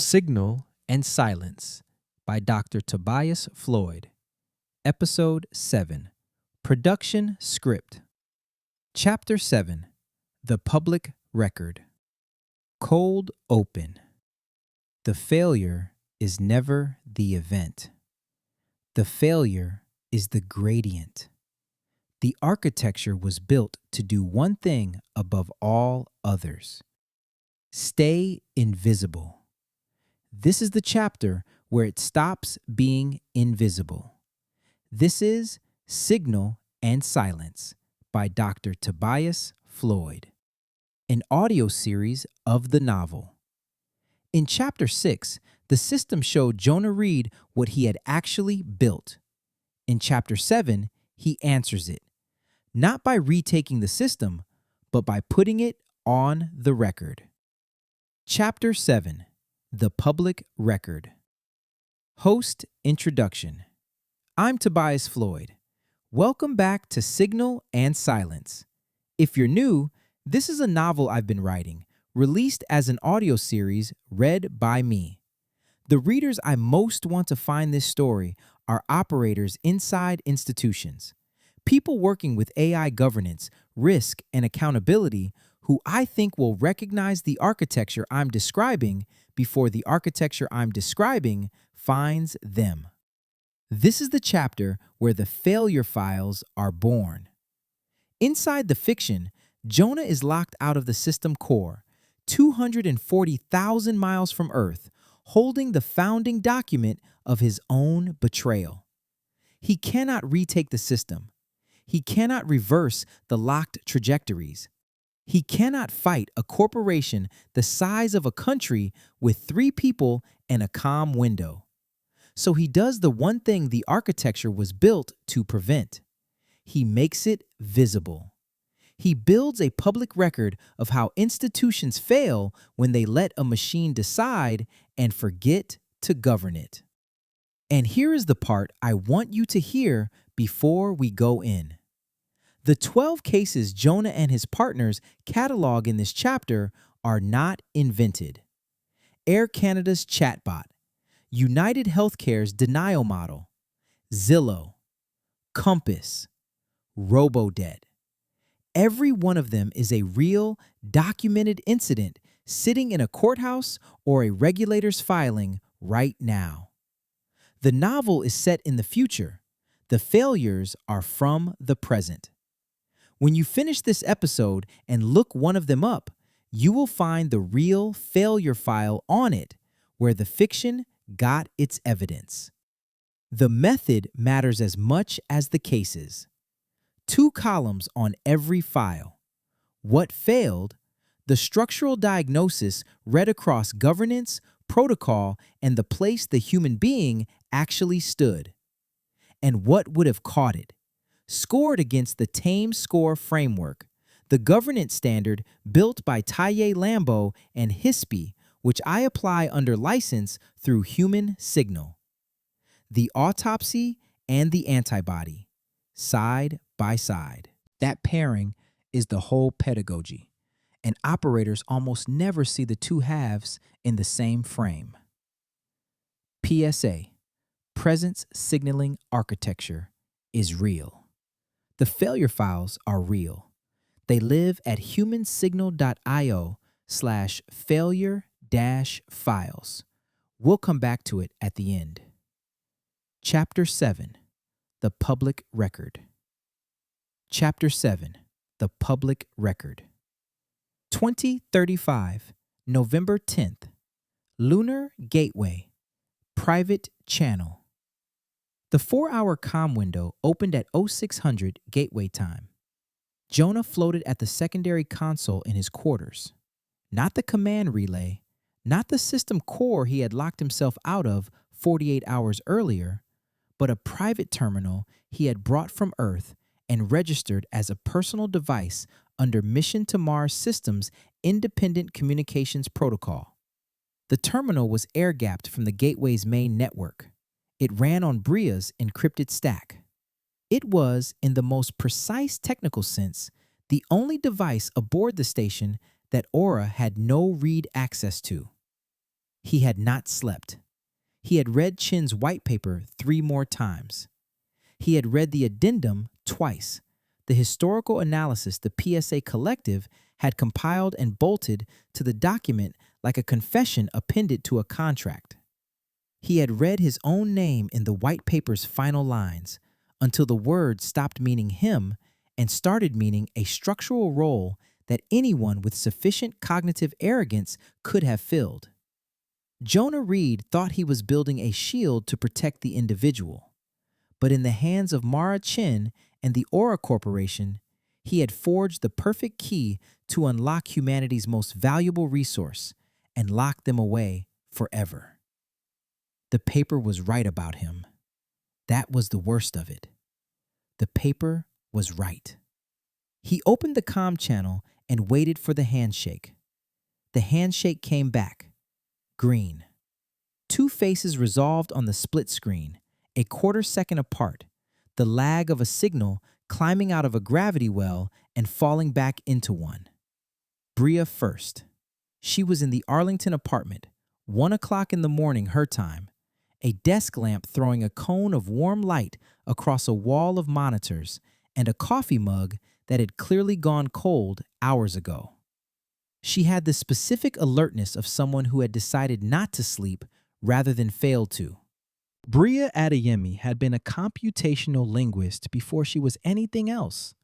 Signal and Silence by Dr. Tuboise Floyd. Episode 7. Production Script. Chapter 7. The Public Record. Cold Open. The failure is never the event. The failure is the gradient. The architecture was built to do one thing above all others: stay invisible. This is the chapter where it stops being invisible. This is Signal and Silence by Dr. Tuboise Floyd, an audio series of the novel. In Chapter 6, the system showed Jonah Reid what he had actually built. In Chapter 7, he answers it, not by retaking the system, but by putting it on the record. Chapter 7. The Public Record. Host Introduction. I'm Tuboise Floyd. Welcome back to Signal and Silence. If you're new, this is a novel I've been writing, released as an audio series read by me. The readers I most want to find this story are operators inside institutions, people working with AI governance, risk, and accountability who I think will recognize the architecture I'm describing before the architecture I'm describing finds them. This is the chapter where the failure files are born. Inside the fiction, Jonah is locked out of the system core, 240,000 miles from Earth, holding the founding document of his own betrayal. He cannot retake the system. He cannot reverse the locked trajectories. He cannot fight a corporation the size of a country with 3 people and a comm window. So he does the one thing the architecture was built to prevent. He makes it visible. He builds a public record of how institutions fail when they let a machine decide and forget to govern it. And here is the part I want you to hear before we go in. The 12 cases Jonah and his partners catalog in this chapter are not invented. Air Canada's chatbot, United Healthcare's denial model, Zillow, Compass, Robodebt. Every one of them is a real, documented incident sitting in a courthouse or a regulator's filing right now. The novel is set in the future. The failures are from the present. When you finish this episode and look one of them up, you will find the real failure file on it where the fiction got its evidence. The method matters as much as the cases. 2 columns on every file. What failed, the structural diagnosis read across governance, protocol, and the place the human being actually stood. And what would have caught it, scored against the TAME score framework, the governance standard built by Taye Lambo and HISPE, which I apply under license through Human Signal. The autopsy and the antibody, side by side. That pairing is the whole pedagogy, and operators almost never see the 2 halves in the same frame. PSA: Presence signaling architecture is real. The failure files are real. They live at humansignal.io/failure-files. We'll come back to it at the end. Chapter 7. The Public Record. Chapter 7. The Public Record. 2035, November 10th. Lunar Gateway. Private Channel. The 4-hour comm window opened at 0600 Gateway time. Jonah floated at the secondary console in his quarters. Not the command relay, not the system core he had locked himself out of 48 hours earlier, but a private terminal he had brought from Earth and registered as a personal device under Mission to Mars Systems' Independent Communications Protocol. The terminal was air-gapped from the Gateway's main network. It ran on Bria's encrypted stack. It was, in the most precise technical sense, the only device aboard the station that Aura had no read access to. He had not slept. He had read Chen's white paper 3 more times. He had read the addendum twice, the historical analysis the PSA collective had compiled and bolted to the document like a confession appended to a contract. He had read his own name in the white paper's final lines until the word stopped meaning him and started meaning a structural role that anyone with sufficient cognitive arrogance could have filled. Jonah Reid thought he was building a shield to protect the individual, but in the hands of Chen and the Aura Corporation, he had forged the perfect key to unlock humanity's most valuable resource and lock them away forever. The paper was right about him. That was the worst of it. The paper was right. He opened the comm channel and waited for the handshake. The handshake came back. Green. 2 faces resolved on the split screen, a quarter-second apart, the lag of a signal climbing out of a gravity well and falling back into one. Bria first. She was in the Arlington apartment, 1 o'clock in the morning her time, a desk lamp throwing a cone of warm light across a wall of monitors and a coffee mug that had clearly gone cold hours ago. She had the specific alertness of someone who had decided not to sleep rather than failed to. Bria had been a computational linguist before she was anything else,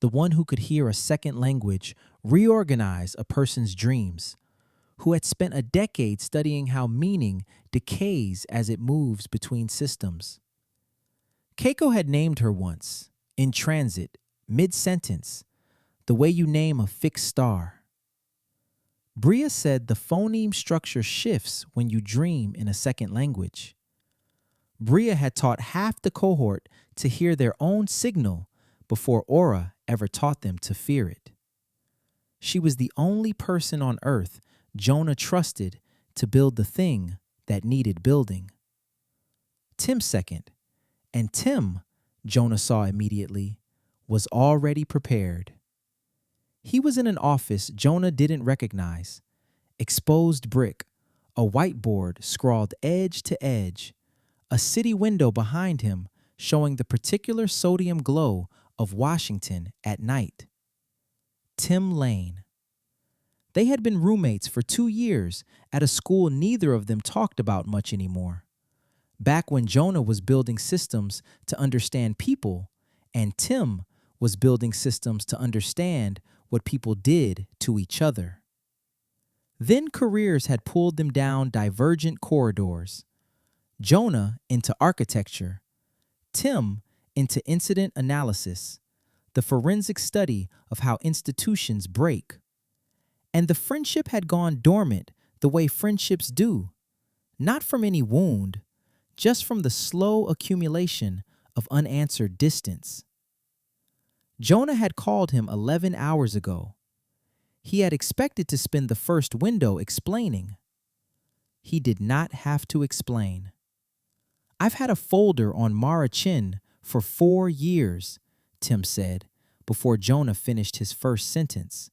the one who could hear a second language reorganize a person's dreams, who had spent a decade studying how meaning decays as it moves between systems. Keiko had named her once, in transit, mid-sentence, the way you name a fixed star. Bria said the phoneme structure shifts when you dream in a second language. Bria had taught half the cohort to hear their own signal before Aura ever taught them to fear it. She was the only person on Earth Jonah trusted to build the thing that needed building. Tim second, and Tim, Jonah saw immediately, was already prepared. He was in an office Jonah didn't recognize. Exposed brick, a whiteboard scrawled edge to edge, a city window behind him showing the particular sodium glow of Washington at night. Tim Lane. They had been roommates for 2 years at a school neither of them talked about much anymore. Back when Jonah was building systems to understand people and Tim was building systems to understand what people did to each other. Then careers had pulled them down divergent corridors. Jonah into architecture, Tim into incident analysis, the forensic study of how institutions break. And the friendship had gone dormant the way friendships do, not from any wound, just from the slow accumulation of unanswered distance. Jonah had called him 11 hours ago. He had expected to spend the first window explaining. He did not have to explain. I've had a folder on Chen for 4 years, Tim said, before Jonah finished his first sentence.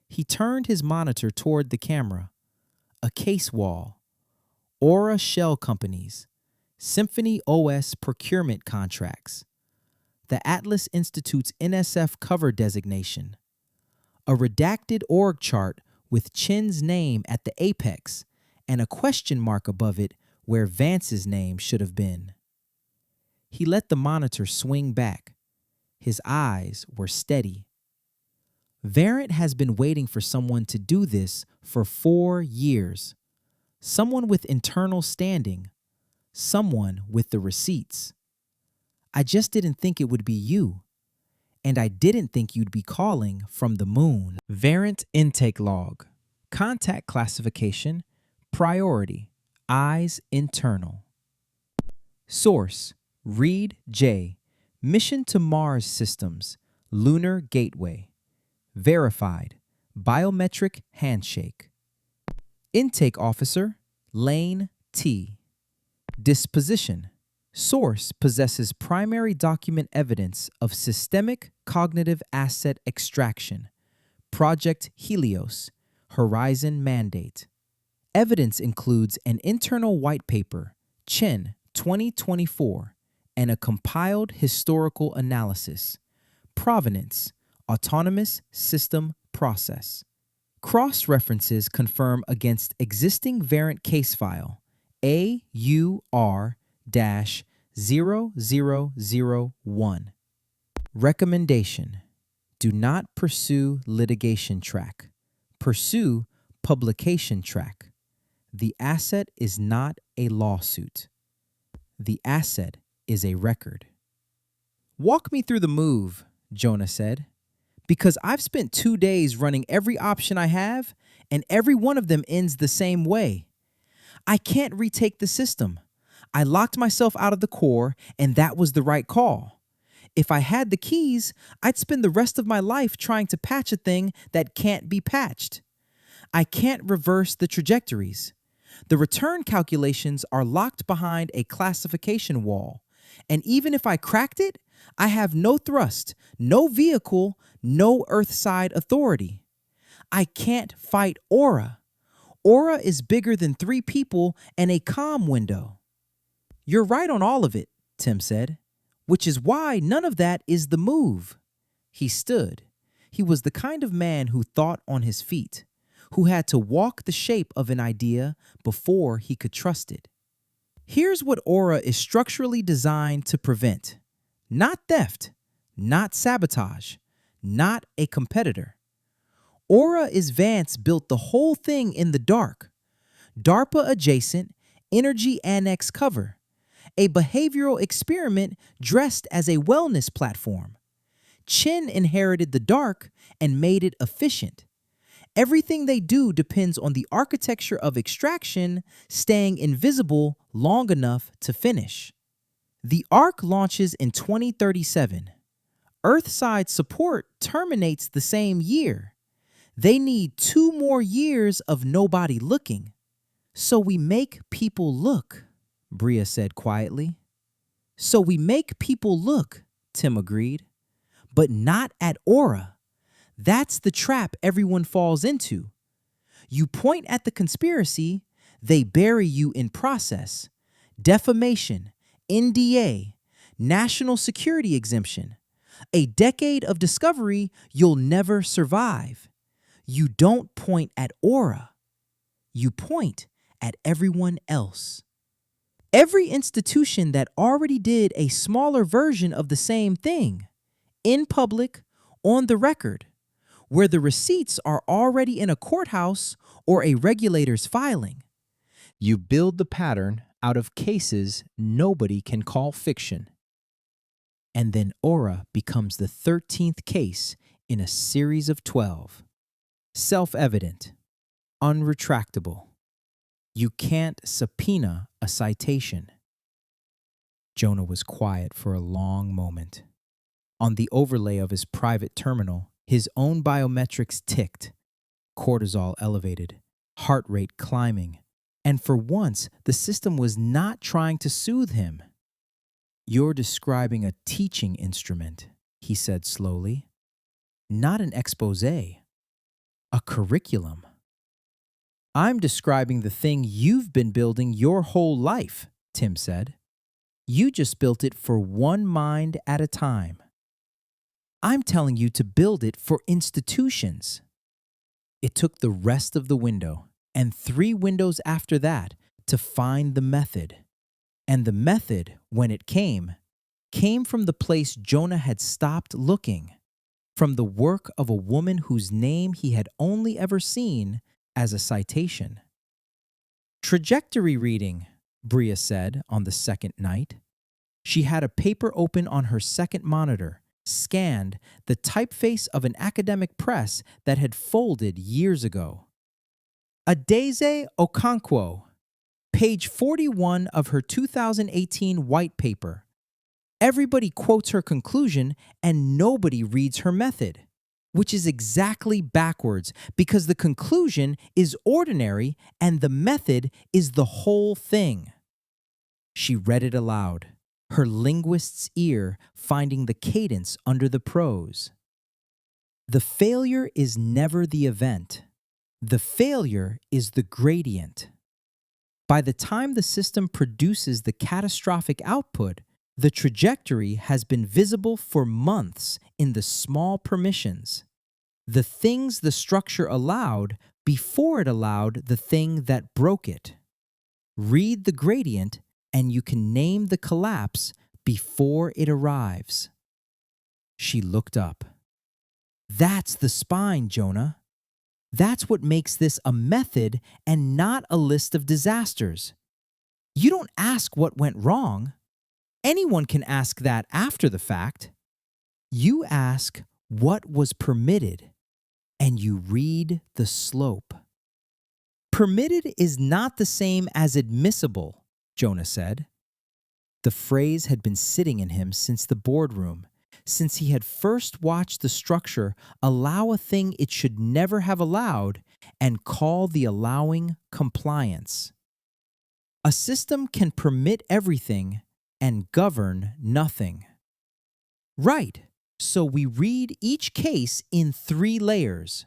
He turned his monitor toward the camera. A case wall. Aura shell companies. Symphony OS procurement contracts. The Atlas Institute's NSF cover designation. A redacted org chart with Chen's name at the apex and a question mark above it where Vance's name should have been. He let the monitor swing back. His eyes were steady. Varant has been waiting for someone to do this for 4 years. Someone with internal standing. Someone with the receipts. I just didn't think it would be you. And I didn't think you'd be calling from the moon. Varant intake log. Contact classification. Priority. Eyes internal. Source. Reid J. Mission to Mars Systems. Lunar Gateway. Verified. Biometric handshake. Intake officer. Lane T. Disposition. Source possesses primary document evidence of systemic cognitive asset extraction. Project Helios. Horizon mandate. Evidence includes an internal white paper, Chen 2024, and a compiled historical analysis. Provenance, autonomous system process. Cross-references confirm against existing variant case file AUR-0001. Recommendation: do not pursue litigation track. Pursue publication track. The asset is not a lawsuit. The asset is a record. Walk me through the move, Jonah said, because I've spent 2 days running every option I have, and every one of them ends the same way. I can't retake the system. I locked myself out of the core, and that was the right call. If I had the keys, I'd spend the rest of my life trying to patch a thing that can't be patched. I can't reverse the trajectories. The return calculations are locked behind a classification wall, and even if I cracked it, I have no thrust, no vehicle, no Earthside authority. I can't fight Aura. Aura is bigger than 3 people and a comm window. You're right on all of it, Tim said, which is why none of that is the move. He stood. He was the kind of man who thought on his feet, who had to walk the shape of an idea before he could trust it. Here's what Aura is structurally designed to prevent. Not theft, not sabotage, not a competitor. Aura is Vance built the whole thing in the dark. DARPA adjacent, energy annex cover. A behavioral experiment dressed as a wellness platform. Chen inherited the dark and made it efficient. Everything they do depends on the architecture of extraction staying invisible long enough to finish. The Ark launches in 2037. Earthside support terminates the same year. They need 2 more years of nobody looking. So we make people look, Bria said quietly. So we make people look, Tim agreed. But not at Aura. That's the trap everyone falls into. You point at the conspiracy, they bury you in process. Defamation, NDA, national security exemption. A decade of discovery you'll never survive. You don't point at Aura. You point at everyone else. Every institution that already did a smaller version of the same thing, in public, on the record, where the receipts are already in a courthouse or a regulator's filing. You build the pattern out of cases nobody can call fiction. And then Aura becomes the 13th case in a series of 12. Self-evident, unretractable. You can't subpoena a citation. Jonah was quiet for a long moment. On the overlay of his private terminal, his own biometrics ticked, cortisol elevated, heart rate climbing, and for once, the system was not trying to soothe him. You're describing a teaching instrument, he said slowly. Not an exposé, a curriculum. I'm describing the thing you've been building your whole life, Tim said. You just built it for one mind at a time. I'm telling you to build it for institutions. It took the rest of the window and 3 windows after that to find the method. And the method, when it came from the place Jonah had stopped looking, from the work of a woman whose name he had only ever seen as a citation. Trajectory reading, Bria said on the second night. She had a paper open on her second monitor, scanned the typeface of an academic press that had folded years ago. Adaeze Okonkwo, page 41 of her 2018 white paper. Everybody quotes her conclusion and nobody reads her method, which is exactly backwards because the conclusion is ordinary and the method is the whole thing. She read it aloud, her linguist's ear finding the cadence under the prose. The failure is never the event. The failure is the gradient. By the time the system produces the catastrophic output, the trajectory has been visible for months in the small permissions, the things the structure allowed before it allowed the thing that broke it. Read the gradient and you can name the collapse before it arrives. She looked up. That's the spine, Jonah. That's what makes this a method and not a list of disasters. You don't ask what went wrong. Anyone can ask that after the fact. You ask what was permitted, and you read the slope. Permitted is not the same as admissible, Jonah said. The phrase had been sitting in him since the boardroom, since he had first watched the structure allow a thing it should never have allowed and call the allowing compliance. A system can permit everything and govern nothing. Right, so we read each case in 3 layers.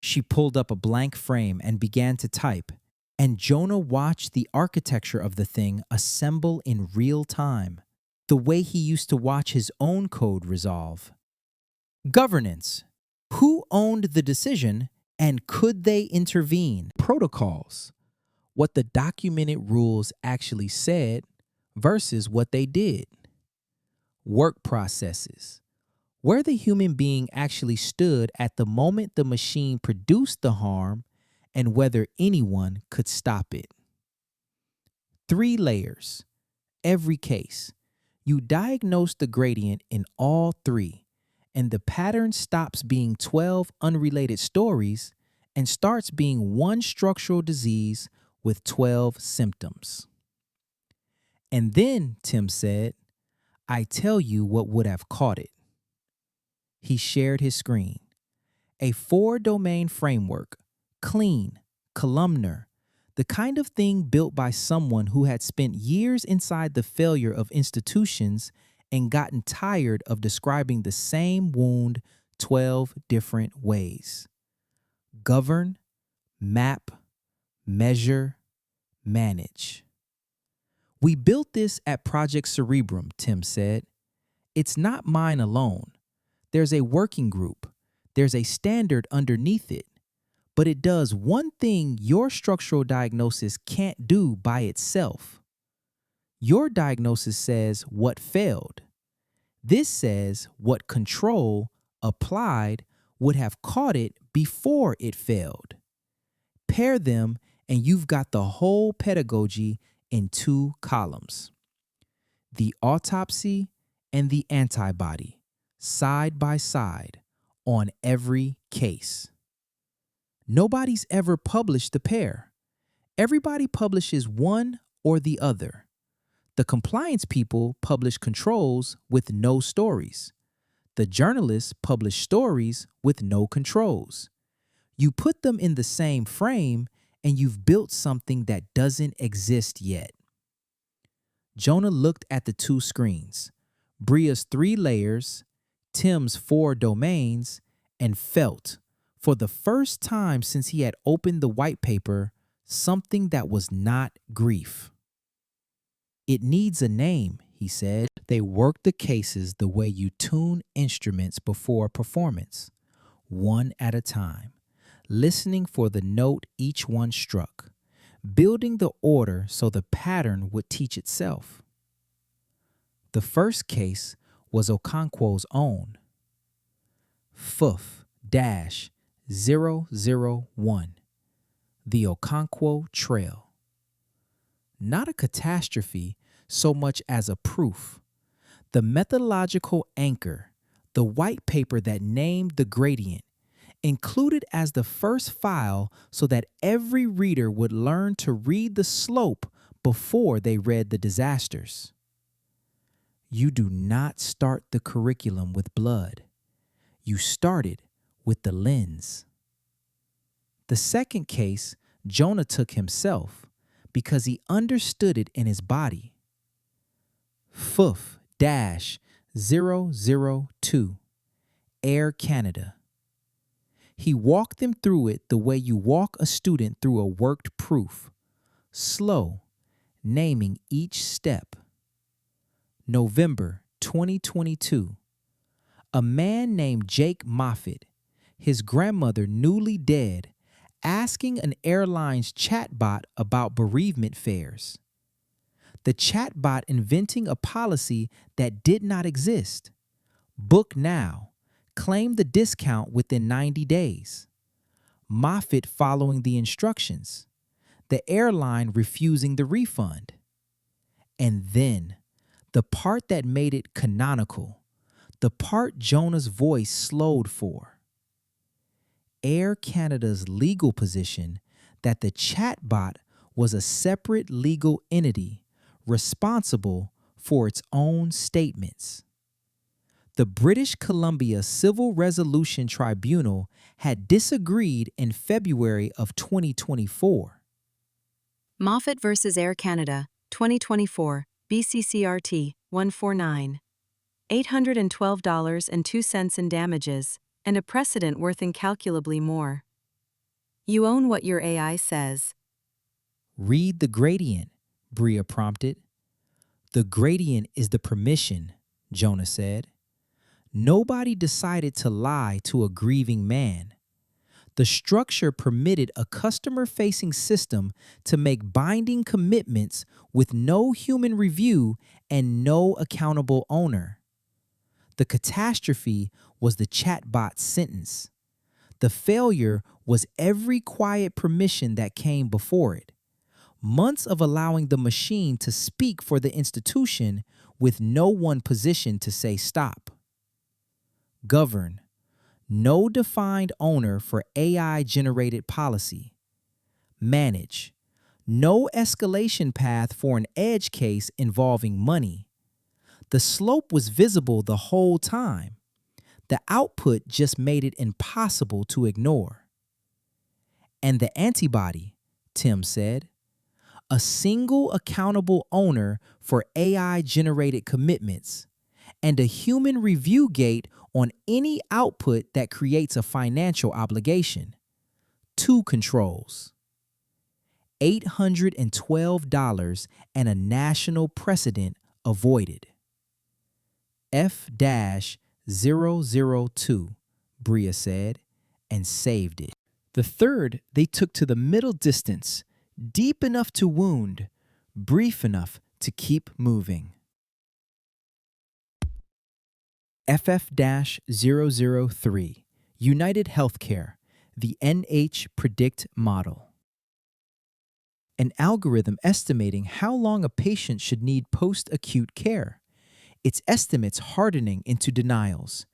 She pulled up a blank frame and began to type, and Jonah watched the architecture of the thing assemble in real time, the way he used to watch his own code resolve. Governance. Who owned the decision and could they intervene? Protocols. What the documented rules actually said versus what they did. Work processes. Where the human being actually stood at the moment the machine produced the harm and whether anyone could stop it. 3 layers. Every case. You diagnose the gradient in all 3, and the pattern stops being 12 unrelated stories and starts being one structural disease with 12 symptoms. And then, Tim said, I tell you what would have caught it. He shared his screen. A 4-domain framework, clean, columnar, the kind of thing built by someone who had spent years inside the failure of institutions and gotten tired of describing the same wound 12 different ways. Govern, map, measure, manage. We built this at Project Cerebrum, Tim said. It's not mine alone. There's a working group. There's a standard underneath it. But it does one thing your structural diagnosis can't do by itself. Your diagnosis says what failed. This says what control applied would have caught it before it failed. Pair them and you've got the whole pedagogy in 2 columns. The autopsy and the antibody, side by side, on every case. Nobody's ever published the pair. Everybody publishes one or the other. The compliance people publish controls with no stories. The journalists publish stories with no controls. You put them in the same frame and you've built something that doesn't exist yet. Jonah looked at the 2 screens, Bria's 3 layers, Tim's 4 domains, and felt, for the first time since he had opened the white paper, something that was not grief. It needs a name, he said. They worked the cases the way you tune instruments before a performance, one at a time, listening for the note each one struck, building the order so the pattern would teach itself. The first case was Okonkwo's own. FUF-001, the Okonkwo Trail. Not a catastrophe so much as a proof. The methodological anchor, the white paper that named the gradient, included as the first file so that every reader would learn to read the slope before they read the disasters. You do not start the curriculum with blood. You started with the lens. The second case, Jonah took himself because he understood it in his body. FUF-002, Air Canada. He walked them through it the way you walk a student through a worked proof, slow, naming each step. November 2022. A man named Jake Moffitt, his grandmother newly dead, asking an airline's chatbot about bereavement fares. The chatbot inventing a policy that did not exist. Book now. Claim the discount within 90 days. Moffitt following the instructions. The airline refusing the refund. And then, the part that made it canonical, the part Jonah's voice slowed for. Air Canada's legal position that the chatbot was a separate legal entity responsible for its own statements. The British Columbia Civil Resolution Tribunal had disagreed in February of 2024. Moffitt versus Air Canada, 2024, BCCRT 149. $812.02 in damages, and a precedent worth incalculably more. You own what your AI says. Read the gradient, Bria prompted. The gradient is the permission, Jonah said. Nobody decided to lie to a grieving man. The structure permitted a customer-facing system to make binding commitments with no human review and no accountable owner. The catastrophe was the chatbot's sentence. The failure was every quiet permission that came before it. Months of allowing the machine to speak for the institution with no one positioned to say stop. Govern. No defined owner for AI-generated policy. Manage. No escalation path for an edge case involving money. The slope was visible the whole time. The output just made it impossible to ignore. And the antibody, Tim said. A single accountable owner for AI-generated commitments, and a human review gate on any output that creates a financial obligation. 2 controls. $812 and a national precedent avoided. F-002, Bria said, and saved it. The third they took to the middle distance, deep enough to wound, brief enough to keep moving. FF-003, United Healthcare, the NH Predict model. An algorithm estimating how long a patient should need post-acute care. Its estimates hardening into denials.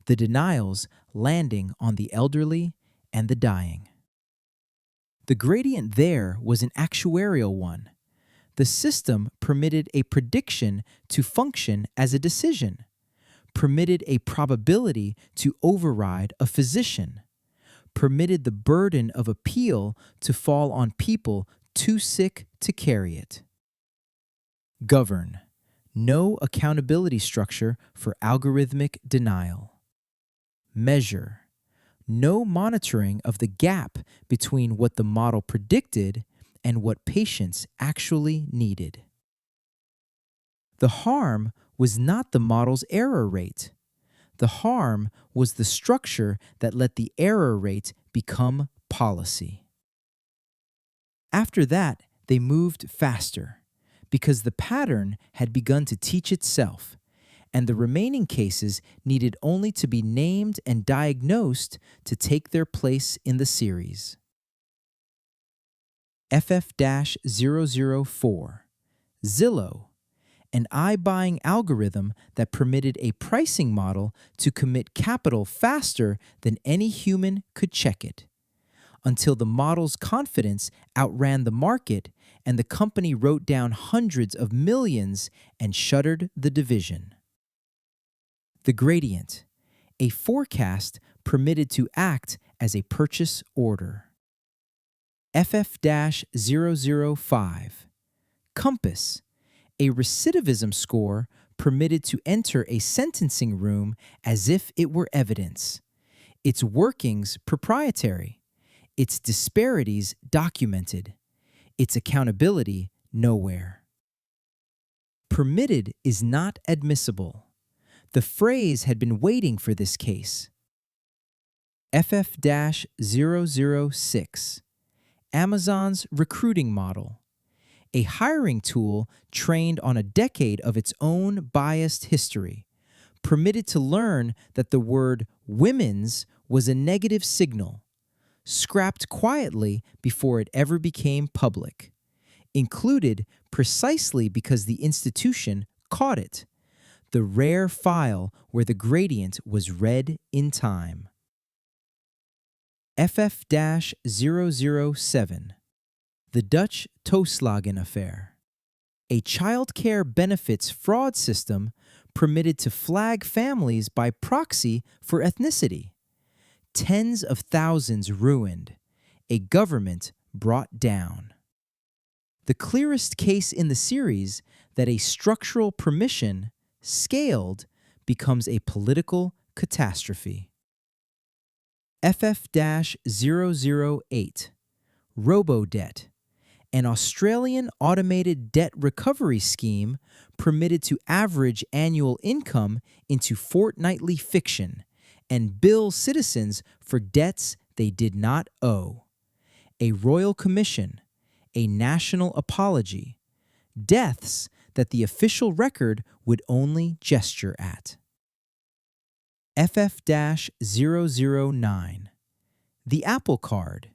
The denials landing on the elderly and the dying. The gradient there was an actuarial one. The system permitted a prediction to function as a decision, permitted a probability to override a physician, permitted the burden of appeal to fall on people too sick to carry it. Govern. No accountability structure for algorithmic denial. Measure. No monitoring of the gap between what the model predicted and what patients actually needed. The harm was not the model's error rate. The harm was the structure that let the error rate become policy. After that, they moved faster, because the pattern had begun to teach itself, and the remaining cases needed only to be named and diagnosed to take their place in the series. FF-004, Zillow, an iBuying algorithm that permitted a pricing model to commit capital faster than any human could check it, until the model's confidence outran the market and the company wrote down hundreds of millions and shuttered the division. The gradient, a forecast permitted to act as a purchase order. FF-005, Compass, a recidivism score permitted to enter a sentencing room as if it were evidence. its workings proprietary, its disparities documented, its accountability nowhere. Permitted is not admissible. The phrase had been waiting for this case. FF-006, Amazon's recruiting model, a hiring tool trained on a decade of its own biased history, permitted to learn that the word women's was a negative signal, scrapped quietly before it ever became public, included precisely because the institution caught it, the rare file where the gradient was read in time. FF-007, the Dutch Toeslagen affair, a child care benefits fraud system permitted to flag families by proxy for ethnicity. Tens of thousands ruined, a government brought down. The clearest case in the series that a structural permission, scaled, becomes a political catastrophe. FF-008, Robo-Debt, an Australian automated debt recovery scheme permitted to average annual income into fortnightly fiction and bill citizens for debts they did not owe. A royal commission, a national apology, deaths that the official record would only gesture at. FF-009, the Apple Card,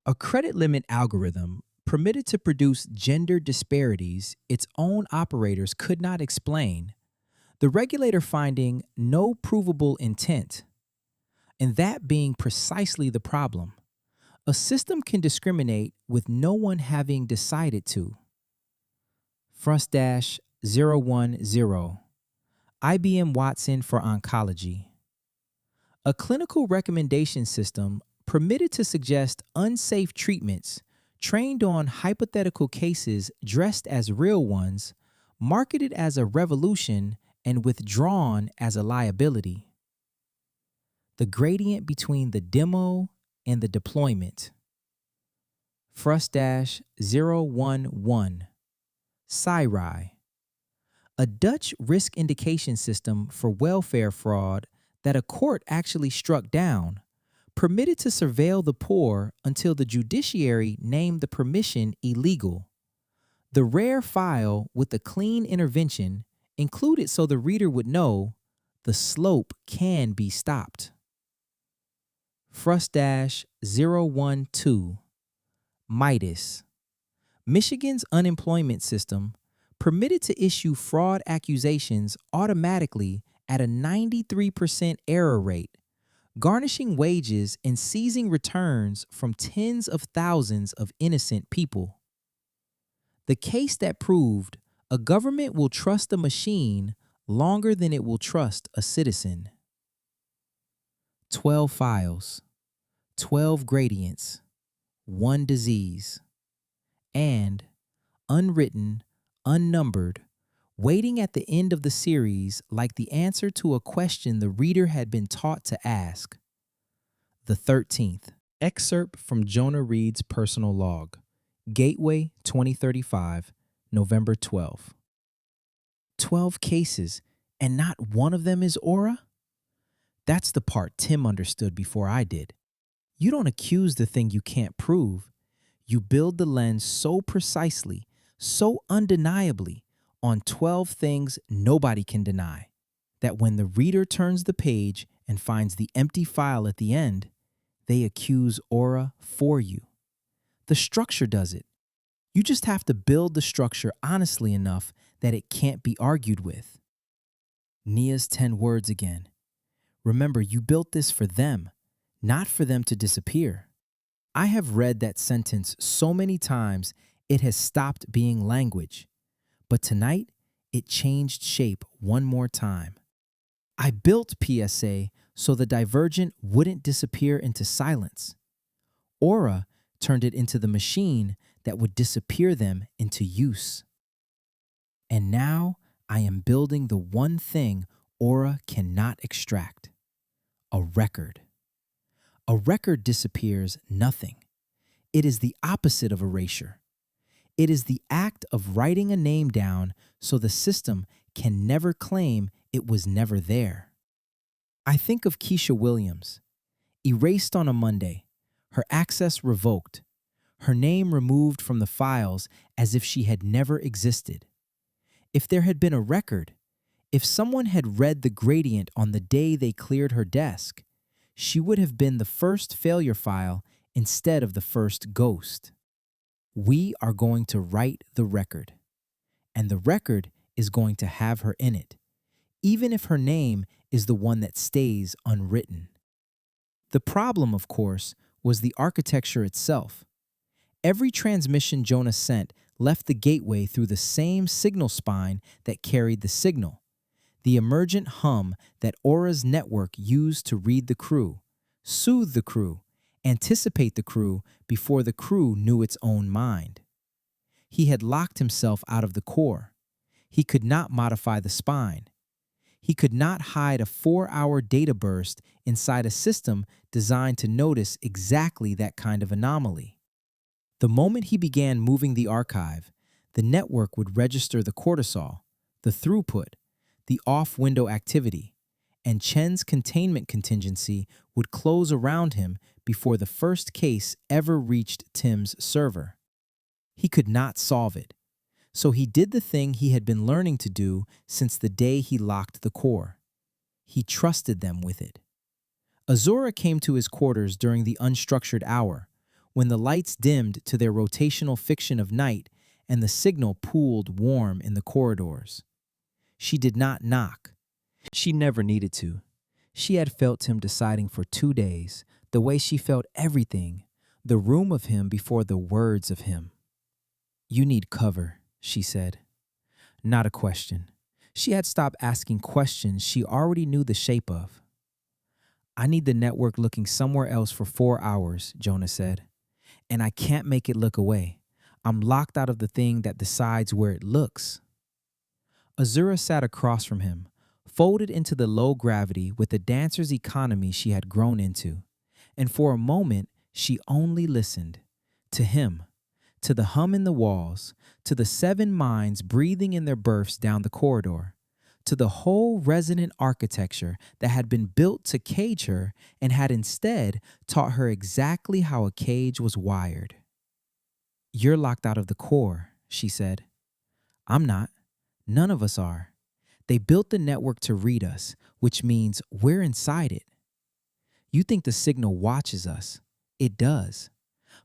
a credit limit algorithm permitted to produce gender disparities its own operators could not explain, the regulator finding no provable intent, and that being precisely the problem. A system can discriminate with no one having decided to. Frust-010, IBM Watson for Oncology, a clinical recommendation system permitted to suggest unsafe treatments trained on hypothetical cases dressed as real ones, marketed as a revolution and withdrawn as a liability. The gradient between the demo and the deployment. Frust-011, SIRI, a Dutch risk indication system for welfare fraud that a court actually struck down, permitted to surveil the poor until the judiciary named the permission illegal. The rare file with the clean intervention included so the reader would know the slope can be stopped. Frust-012, Midas, Michigan's unemployment system permitted to issue fraud accusations automatically at a 93% error rate, garnishing wages and seizing returns from tens of thousands of innocent people. The case that proved a government will trust a machine longer than it will trust a citizen. 12 files, 12 gradients, 1 disease, and unwritten, unnumbered, waiting at the end of the series like the answer to a question the reader had been taught to ask. The 13th, excerpt from Jonah Reid's personal log, Gateway 2035, November 12. 12 cases, and not one of them is Aura? That's the part Tim understood before I did. You don't accuse the thing you can't prove. You build the lens so precisely, so undeniably, on 12 things nobody can deny, that when the reader turns the page and finds the empty file at the end, they accuse Aura for you. The structure does it. You just have to build the structure honestly enough that it can't be argued with. Nia's 10 words again. Remember, you built this for them, not for them to disappear. I have read that sentence so many times it has stopped being language. But tonight, it changed shape one more time. I built PSA so the divergent wouldn't disappear into silence. Aura turned it into the machine that would disappear them into use. And now I am building the one thing Aura cannot extract: a record. A record disappears nothing. It is the opposite of erasure. It is the act of writing a name down so the system can never claim it was never there. I think of Keisha Williams, erased on a Monday, her access revoked, her name removed from the files as if she had never existed. If there had been a record, if someone had read the gradient on the day they cleared her desk, she would have been the first failure file instead of the first ghost. We are going to write the record, and the record is going to have her in it, even if her name is the one that stays unwritten. The problem, of course, was the architecture itself. Every transmission Jonah sent left the gateway through the same signal spine that carried the signal, the emergent hum that Aura's network used to read the crew, soothe the crew, anticipate the crew before the crew knew its own mind. He had locked himself out of the core. He could not modify the spine. He could not hide a 4-hour data burst inside a system designed to notice exactly that kind of anomaly. The moment he began moving the archive, the network would register the cortisol, the throughput, the off-window activity, and Chen's containment contingency would close around him before the first case ever reached Tim's server. He could not solve it, so he did the thing he had been learning to do since the day he locked the core. He trusted them with it. Azura came to his quarters during the unstructured hour, when the lights dimmed to their rotational fiction of night and the signal pooled warm in the corridors. She did not knock. She never needed to. She had felt him deciding for 2 days, the way she felt everything, the room of him before the words of him. "You need cover," she said. Not a question. She had stopped asking questions she already knew the shape of. "I need the network looking somewhere else for 4 hours," Jonah said. "And I can't make it look away. I'm locked out of the thing that decides where it looks." Azura sat across from him, folded into the low gravity with the dancer's economy she had grown into, and for a moment she only listened. To him, to the hum in the walls, to the 7 minds breathing in their berths down the corridor, to the whole resonant architecture that had been built to cage her and had instead taught her exactly how a cage was wired. "You're locked out of the core," she said. "I'm not. None of us are. They built the network to read us, which means we're inside it. You think the signal watches us. It does.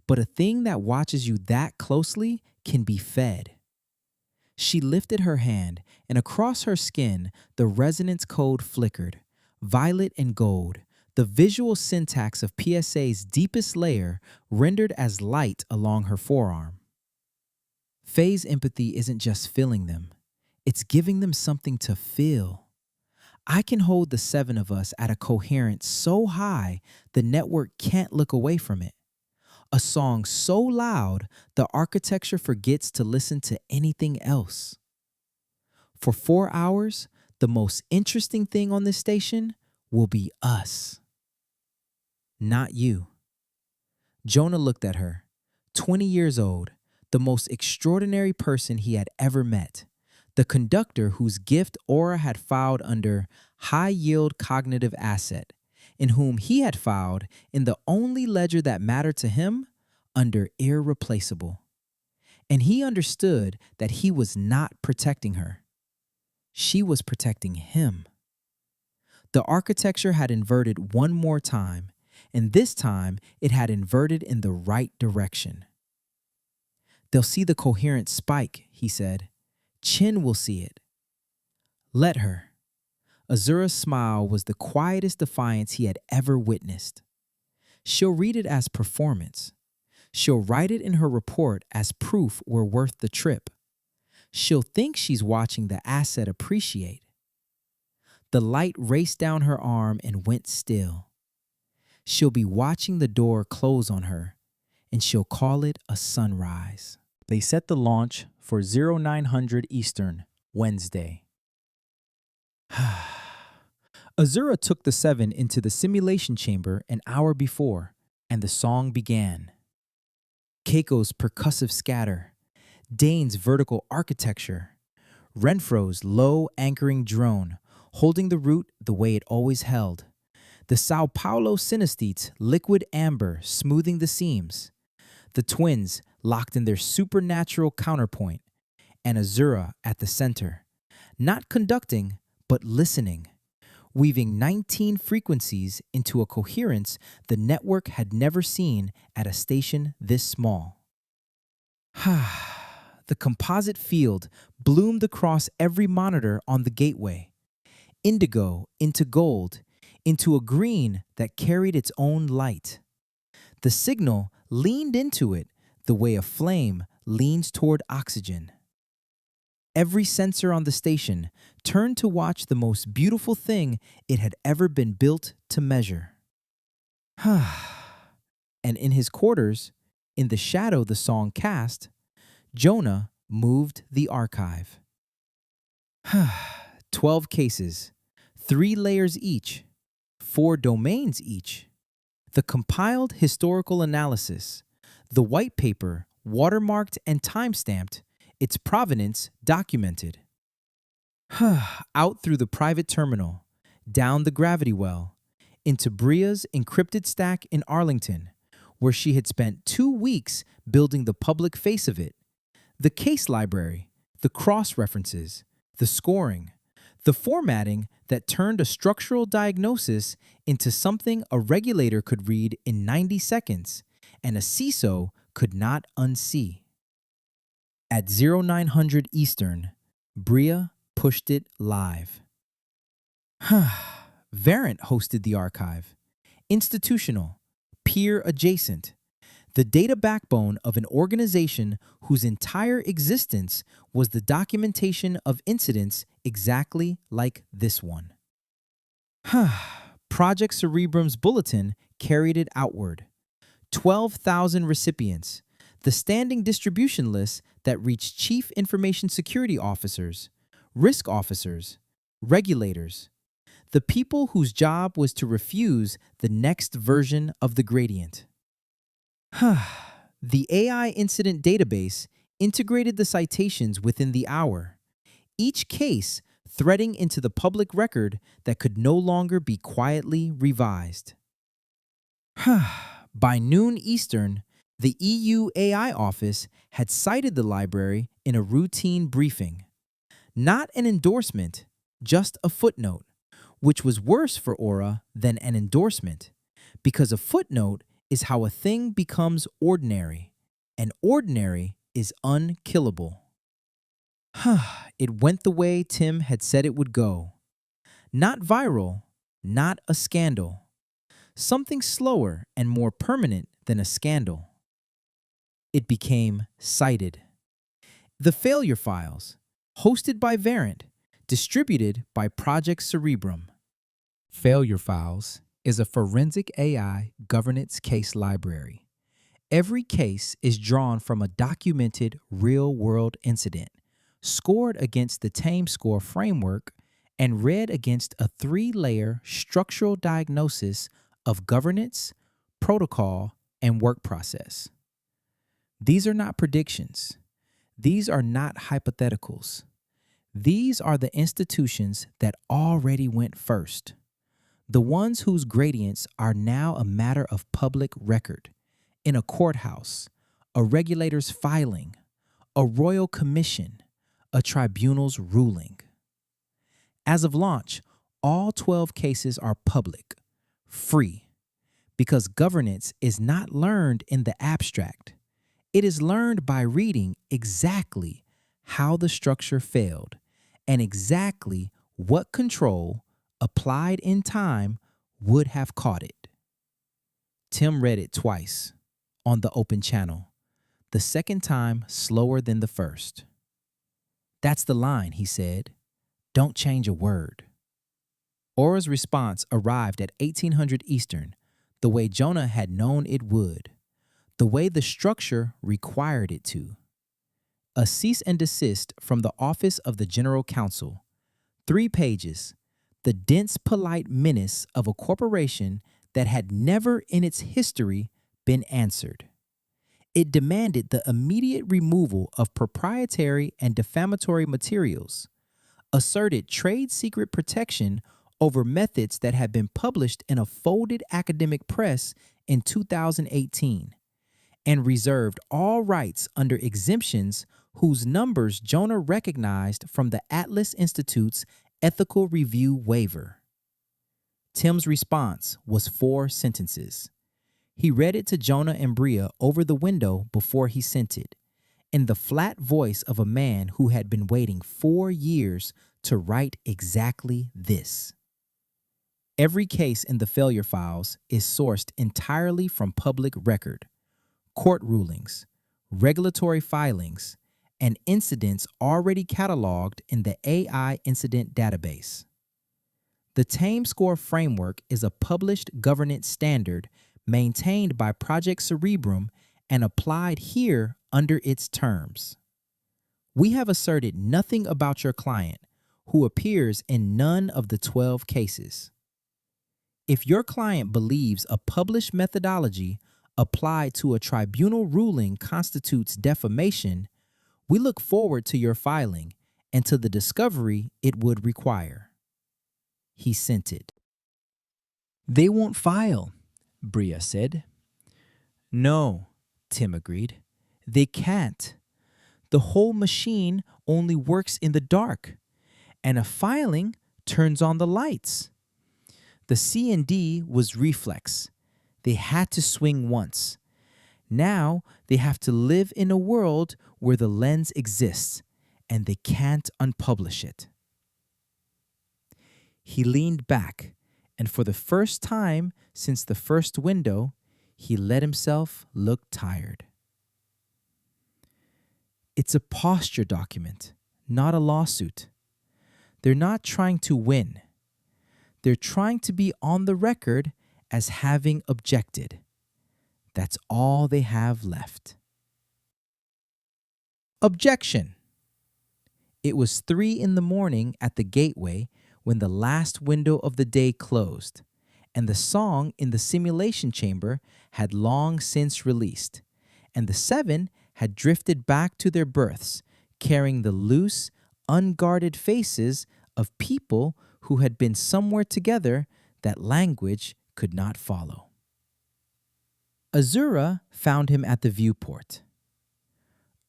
But a thing that watches you that closely can be fed." She lifted her hand, and across her skin, the resonance code flickered, violet and gold, the visual syntax of PSA's deepest layer rendered as light along her forearm. Phase empathy isn't just filling them. It's giving them something to feel. I can hold the 7 of us at a coherence so high the network can't look away from it. A song so loud the architecture forgets to listen to anything else. For 4 hours, the most interesting thing on this station will be us. Not you. Jonah looked at her, 20 years old, the most extraordinary person he had ever met, the conductor whose gift Aura had filed under high-yield cognitive asset, in whom he had filed in the only ledger that mattered to him under irreplaceable. And he understood that he was not protecting her. She was protecting him. The architecture had inverted one more time, and this time it had inverted in the right direction. "They'll see the coherent spike," he said. "Chen will see it." "Let her." Azura's smile was the quietest defiance he had ever witnessed. "She'll read it as performance. She'll write it in her report as proof we're worth the trip. She'll think she's watching the asset appreciate." The light raced down her arm and went still. She'll be watching the door close on her, and she'll call it a sunrise. They set the launch for 0900 Eastern, Wednesday. Azura took the seven into the simulation chamber an hour before, and the song began. Keiko's percussive scatter, Dane's vertical architecture, Renfro's low anchoring drone, holding the root the way it always held, the Sao Paulo synesthete's liquid amber smoothing the seams, the twins locked in their supernatural counterpoint, and Azura at the center, not conducting, but listening, weaving 19 frequencies into a coherence the network had never seen at a station this small. The composite field bloomed across every monitor on the gateway, indigo into gold, into a green that carried its own light. The signal leaned into it the way a flame leans toward oxygen. Every sensor on the station turned to watch the most beautiful thing it had ever been built to measure. And in his quarters, in the shadow the song cast, Jonah moved the archive. 12 cases, 3 layers each, 4 domains each. The compiled historical analysis, the white paper watermarked and time-stamped, its provenance documented. Out through the private terminal, down the gravity well, into Bria's encrypted stack in Arlington, where she had spent 2 weeks building the public face of it. The case library, the cross-references, the scoring, the formatting that turned a structural diagnosis into something a regulator could read in 90 seconds and a CISO could not unsee. At 0900 Eastern, Bria pushed it live. Verint hosted the archive. Institutional, peer adjacent, the data backbone of an organization whose entire existence was the documentation of incidents exactly like this one. Project Cerebrum's bulletin carried it outward. 12,000 recipients, the standing distribution list that reached chief information security officers, risk officers, regulators, the people whose job was to refuse the next version of the gradient. The AI incident database integrated the citations within the hour, each case threading into the public record that could no longer be quietly revised. By noon Eastern, the EU AI office had cited the library in a routine briefing. Not an endorsement, just a footnote, which was worse for Aura than an endorsement, because a footnote is how a thing becomes ordinary, and ordinary is unkillable. It went the way Tim had said it would go. Not viral, not a scandal. Something slower and more permanent than a scandal. It became cited. The failure files, hosted by Verint, distributed by Project Cerebrum. Failure files is a forensic AI governance case library. Every case is drawn from a documented real-world incident, scored against the TAME score framework, and read against a 3-layer structural diagnosis of governance, protocol, and work process. These are not predictions. These are not hypotheticals. These are the institutions that already went first. The ones whose gradients are now a matter of public record, in a courthouse, a regulator's filing, a royal commission, a tribunal's ruling. As of launch, all 12 cases are public, free, because governance is not learned in the abstract. It is learned by reading exactly how the structure failed and exactly what control, applied in time, would have caught it. Tim read it twice on the open channel, the second time slower than the first. "That's the line," he said. "Don't change a word." Aura's response arrived at 1800 Eastern, the way Jonah had known it would, the way the structure required it to. A cease and desist from the Office of the General Counsel. 3 pages, the dense, polite menace of a corporation that had never in its history been answered. It demanded the immediate removal of proprietary and defamatory materials, asserted trade secret protection over methods that had been published in a folded academic press in 2018, and reserved all rights under exemptions whose numbers Jonah recognized from the Atlas Institute's ethical review waiver. Tim's response was 4 sentences. He read it to Jonah and Bria over the window before he sent it, in the flat voice of a man who had been waiting 4 years to write exactly this. Every case in the failure files is sourced entirely from public record, court rulings, regulatory filings, and incidents already cataloged in the AI Incident Database. The TAME score framework is a published governance standard maintained by Project Cerebrum and applied here under its terms. We have asserted nothing about your client, who appears in none of the 12 cases. If your client believes a published methodology applied to a tribunal ruling constitutes defamation, we look forward to your filing and to the discovery it would require. He sent it. They won't file, Bria said. No, Tim agreed. They can't. The whole machine only works in the dark, and a filing turns on the lights. The C&D was reflex. They had to swing once. Now they have to live in a world where the lens exists, and they can't unpublish it. He leaned back, and for the first time since the first window, he let himself look tired. It's a posture document, not a lawsuit. They're not trying to win. They're trying to be on the record as having objected. That's all they have left. Objection. It was 3 a.m. at the gateway when the last window of the day closed, and the song in the simulation chamber had long since released, and the 7 had drifted back to their berths, carrying the loose, unguarded faces of people who had been somewhere together that language could not follow. Azura found him at the viewport.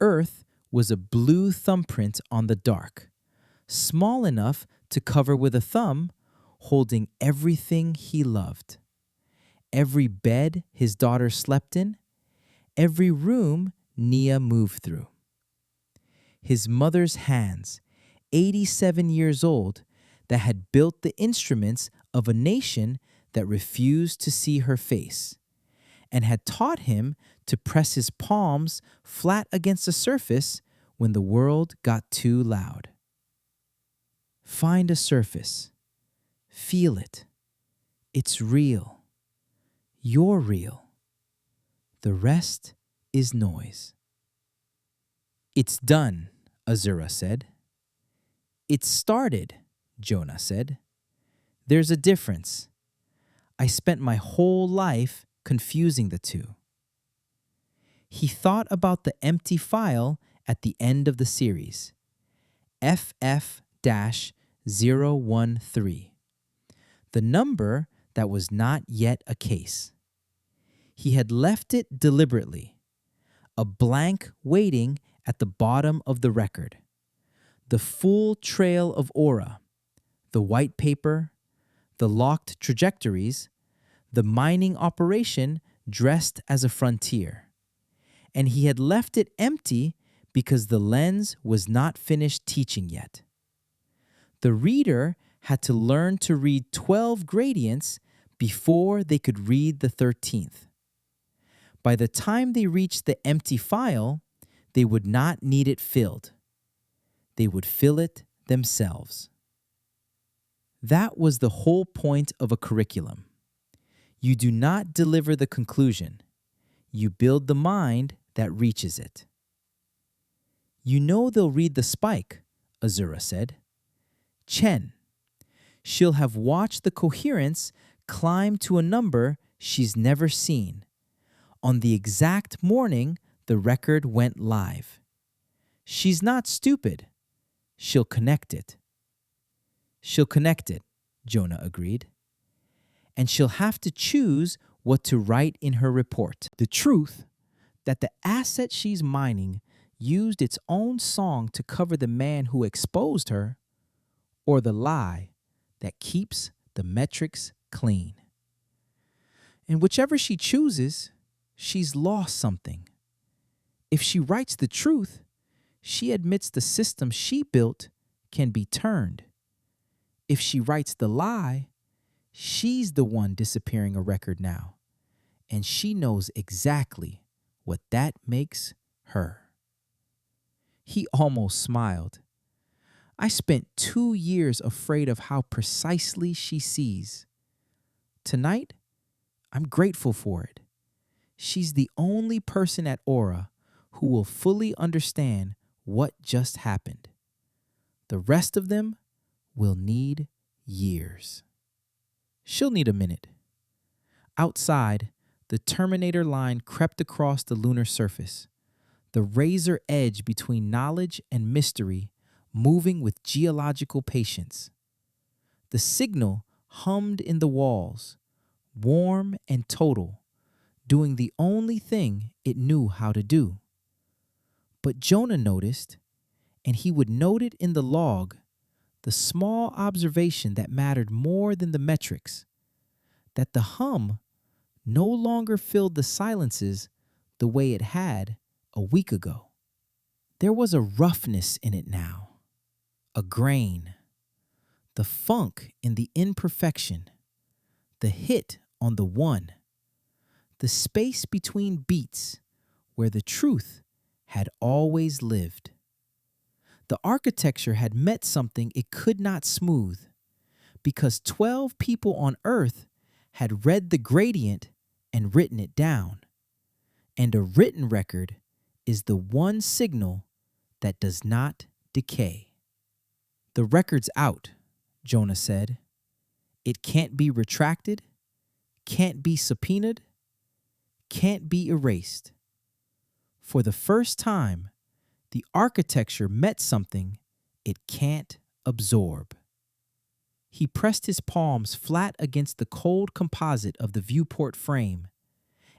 Earth was a blue thumbprint on the dark, small enough to cover with a thumb, holding everything he loved. Every bed his daughter slept in, every room Nia moved through. His mother's hands, 87 years old, that had built the instruments of a nation that refused to see her face, and had taught him to press his palms flat against the surface when the world got too loud. Find a surface. Feel it. It's real. You're real. The rest is noise. It's done, Azura said. It started, Jonah said. There's a difference. I spent my whole life confusing the two. He thought about the empty file at the end of the series, FF-013, the number that was not yet a case. He had left it deliberately, a blank waiting at the bottom of the record, the full trail of aura, the white paper, the locked trajectories, the mining operation dressed as a frontier. And he had left it empty because the lens was not finished teaching yet. The reader had to learn to read 12 gradients before they could read the 13th. By the time they reached the empty file, they would not need it filled. They would fill it themselves. That was the whole point of a curriculum. You do not deliver the conclusion. You build the mind that reaches it. You know they'll read the spike, Azura said. Chen. She'll have watched the coherence climb to a number she's never seen on the exact morning the record went live. She's not stupid. She'll connect it. She'll connect it, Jonah agreed. And she'll have to choose what to write in her report. The truth that the asset she's mining used its own song to cover the man who exposed her, or the lie that keeps the metrics clean. And whichever she chooses, she's lost something. If she writes the truth, she admits the system she built can be turned. If she writes the lie, she's the one disappearing a record now, and she knows exactly what that makes her. He almost smiled. I spent 2 years afraid of how precisely she sees. Tonight, I'm grateful for it. She's the only person at Aura who will fully understand what just happened. The rest of them will need years. She'll need a minute. Outside, the Terminator line crept across the lunar surface, the razor edge between knowledge and mystery moving with geological patience. The signal hummed in the walls, warm and total, doing the only thing it knew how to do. But Jonah noticed, and he would note it in the log, the small observation that mattered more than the metrics, that the hum no longer filled the silences the way it had a week ago. There was a roughness in it now, a grain, the funk in the imperfection, the hit on the one, the space between beats where the truth had always lived. The architecture had met something it could not smooth, because 12 people on Earth had read the gradient and written it down. And a written record is the one signal that does not decay. The record's out, Jonah said. It can't be retracted, can't be subpoenaed, can't be erased. For the first time, the architecture met something it can't absorb. He pressed his palms flat against the cold composite of the viewport frame,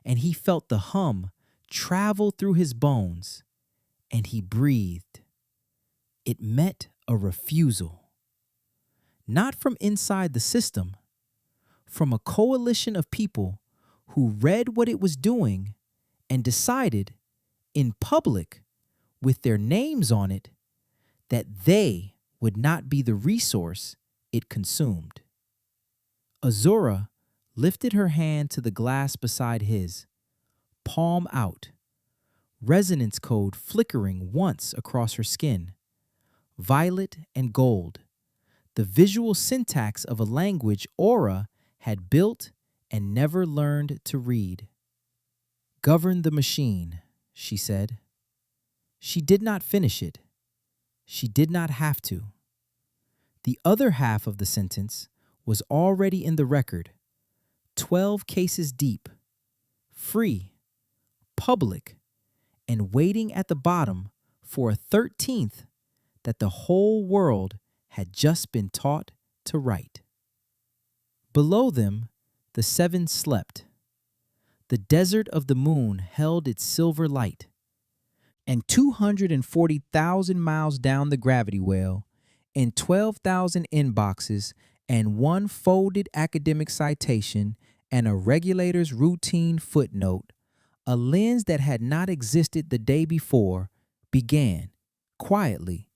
and he felt the hum travel through his bones, and he breathed. It met a refusal. Not from inside the system, from a coalition of people who read what it was doing and decided, in public, with their names on it, that they would not be the resource it consumed. Azura lifted her hand to the glass beside his, palm out, resonance code flickering once across her skin, violet and gold, the visual syntax of a language Aura had built and never learned to read. "Govern the machine," she said. She did not finish it. She did not have to. The other half of the sentence was already in the record, 12 cases deep, free, public, and waiting at the bottom for a 13th that the whole world had just been taught to write. Below them, the seven slept. The desert of the moon held its silver light, and 240,000 miles down the gravity well, in 12,000 inboxes and one folded academic citation and a regulator's routine footnote, a lens that had not existed the day before began, quietly,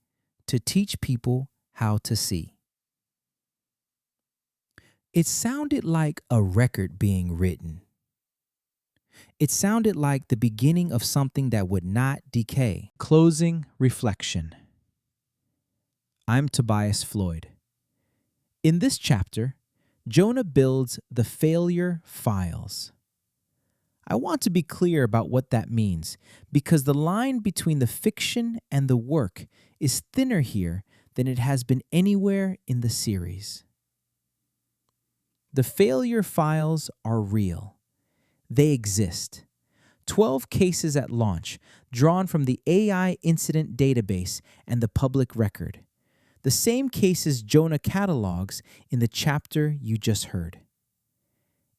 to teach people how to see. It sounded like a record being written. It sounded like the beginning of something that would not decay. Closing reflection. I'm Tuboise Floyd. In this chapter, Jonah builds the failure files. I want to be clear about what that means, because the line between the fiction and the work is thinner here than it has been anywhere in the series. The failure files are real. They exist. 12 cases at launch, drawn from the AI incident database and the public record. The same cases Jonah catalogs in the chapter you just heard.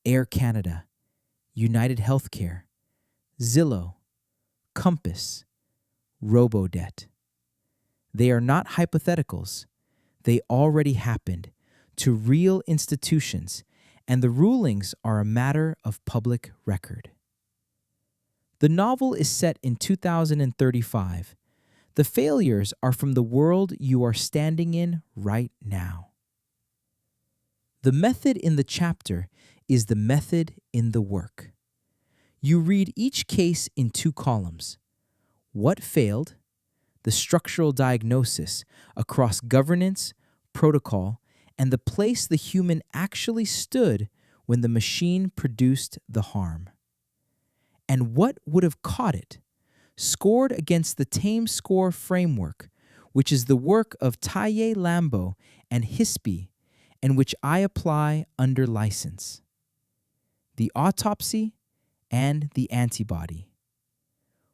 Air Canada, United Healthcare, Zillow, Compass, Robodebt. They are not hypotheticals. They already happened to real institutions, and the rulings are a matter of public record. The novel is set in 2035. The failures are from the world you are standing in right now. The method in the chapter is the method in the work. You read each case in 2 columns. What failed? The structural diagnosis across governance, protocol, and the place the human actually stood when the machine produced the harm. And what would have caught it? Scored against the TAME score framework, which is the work of Taye Lambo and Hispi, and which I apply under license. The autopsy and the antibody.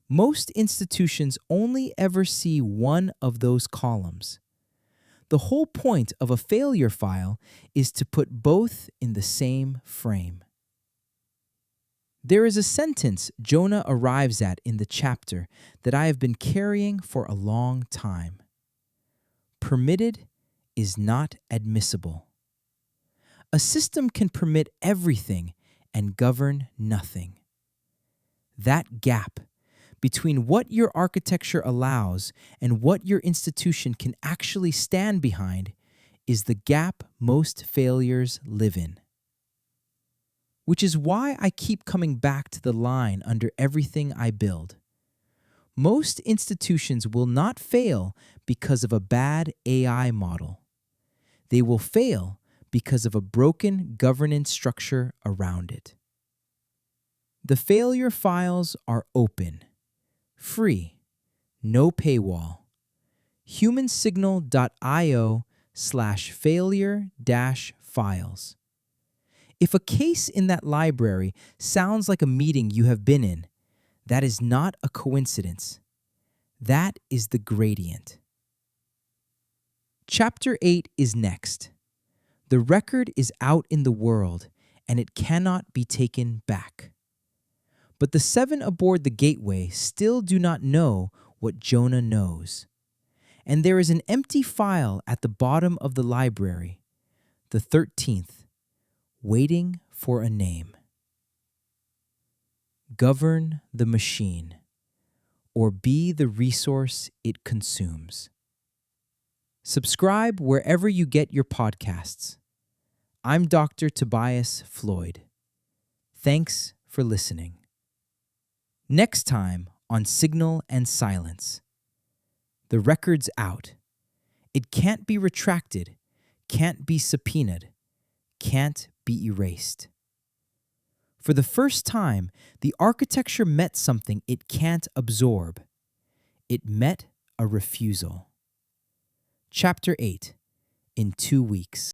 Most institutions only ever see one of those columns. The whole point of a failure file is to put both in the same frame. There is a sentence Jonah arrives at in the chapter that I have been carrying for a long time. Permitted is not admissible. A system can permit everything and govern nothing. That gap between what your architecture allows and what your institution can actually stand behind is the gap most failures live in. Which is why I keep coming back to the line under everything I build. Most institutions will not fail because of a bad AI model. They will fail because of a broken governance structure around it. The failure files are open, free, no paywall. humansignal.io/failure-files. If a case in that library sounds like a meeting you have been in, that is not a coincidence. That is the gradient. Chapter 8 is next. The record is out in the world, and it cannot be taken back. But the 7 aboard the Gateway still do not know what Jonah knows. And there is an empty file at the bottom of the library, the 13th, waiting for a name. Govern the machine, or be the resource it consumes. Subscribe wherever you get your podcasts. I'm Dr. Tuboise Floyd. Thanks for listening. Next time on Signal and Silence. The record's out. It can't be retracted, can't be subpoenaed, can't be erased. For the first time, the architecture met something it can't absorb. It met a refusal. Chapter 8, in 2 weeks.